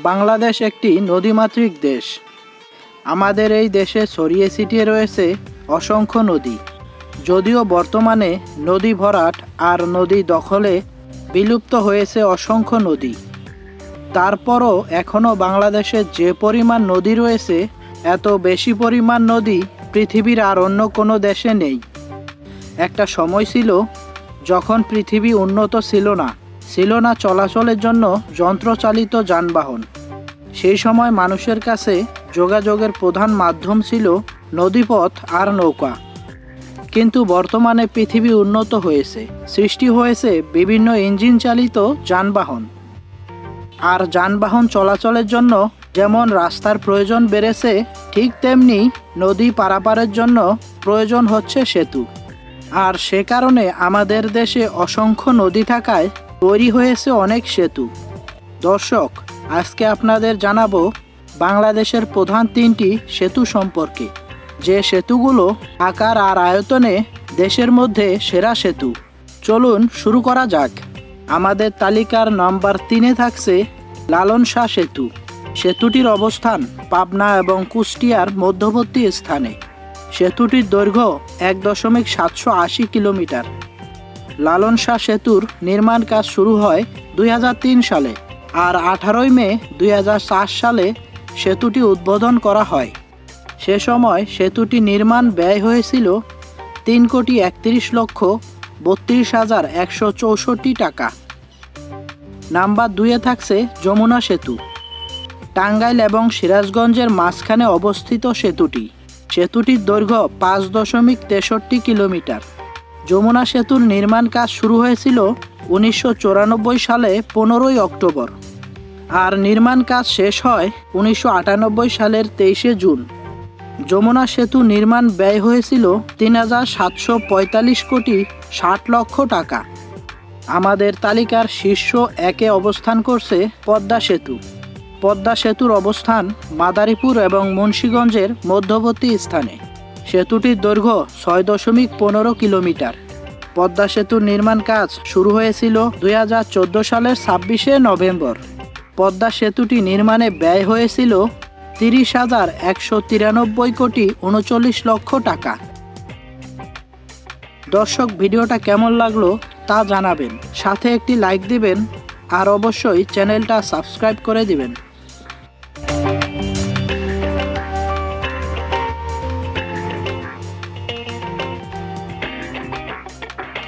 বাংলাদেশ একটি নদীমাতৃক দেশ। আমাদের এই দেশে ছড়িয়ে ছিটিয়ে রয়েছে অসংখ্য নদী। যদিও বর্তমানে নদী ভরাট আর নদী দখলে বিলুপ্ত হয়েছে অসংখ্য নদী, তারপরও এখনও বাংলাদেশে যে পরিমাণ নদী রয়েছে, এত বেশি পরিমাণ নদী পৃথিবীর আর অন্য কোনো দেশে নেই। একটা সময় ছিল যখন পৃথিবী উন্নত ছিল না চলাচলের জন্য যন্ত্রচালিত যানবাহন। সেই সময় মানুষের কাছে যোগাযোগের প্রধান মাধ্যম ছিল নদীপথ আর নৌকা। কিন্তু বর্তমানে পৃথিবী উন্নত হয়েছে, সৃষ্টি হয়েছে বিভিন্ন ইঞ্জিন চালিত যানবাহন। আর যানবাহন চলাচলের জন্য যেমন রাস্তার প্রয়োজন বেড়েছে, ঠিক তেমনি নদী পারাপারের জন্য প্রয়োজন হচ্ছে সেতু। আর সে কারণে আমাদের দেশে অসংখ্য নদী থাকায় তৈরি হয়েছে অনেক সেতু। দর্শক, আজকে আপনাদের জানাবো বাংলাদেশের প্রধান 3টি সেতু সম্পর্কে, যে সেতুগুলো আকার আর আয়তনে দেশের মধ্যে সেরা সেতু। চলুন শুরু করা যাক। আমাদের তালিকার নাম্বার 3-এ থাকছে লালন শাহ সেতু। সেতুটির অবস্থান পাবনা এবং কুষ্টিয়ার মধ্যবর্তী স্থানে। সেতুটির দৈর্ঘ্য 1.780 কিলোমিটার। লালন শাহ সেতুর নির্মাণ কাজ শুরু হয় 2003 সালে, আর 18 মে 2004 সালে সেতুটি উদ্বোধন করা হয়। সে সময় সেতুটি নির্মাণ ব্যয় হয়েছিল 3,31,32,164 টাকা। নাম্বার 2-এ থাকছে যমুনা সেতু। টাঙ্গাইল এবং সিরাজগঞ্জের মাঝখানে অবস্থিত সেতুটি। সেতুটির দৈর্ঘ্য 5.63 কিলোমিটার। যমুনা সেতুর নির্মাণ কাজ শুরু হয়েছিল 1994 সালে 15 অক্টোবর, আর নির্মাণ কাজ শেষ হয় 1998 সালের 23 জুন। যমুনা সেতু নির্মাণ ব্যয় হয়েছিল 3,745,60,00,000 টাকা। আমাদের তালিকার শীর্ষ 1-এ অবস্থান করছে পদ্মা সেতু। পদ্মা সেতুর অবস্থান মাদারীপুর এবং মুন্সিগঞ্জের মধ্যবর্তী স্থানে। সেতুটির দৈর্ঘ্য 6.15 কিলোমিটার। পদ্মা সেতুর নির্মাণ কাজ শুরু হয়েছিল 2014 সালের 26 নভেম্বর। পদ্মা সেতুটি নির্মাণে ব্যয় হয়েছিল 30,193,39,00,000 টাকা। দর্শক, ভিডিওটা কেমন লাগলো তা জানাবেন, সাথে একটি লাইক দিবেন, আর অবশ্যই চ্যানেলটা সাবস্ক্রাইব করে দিবেন।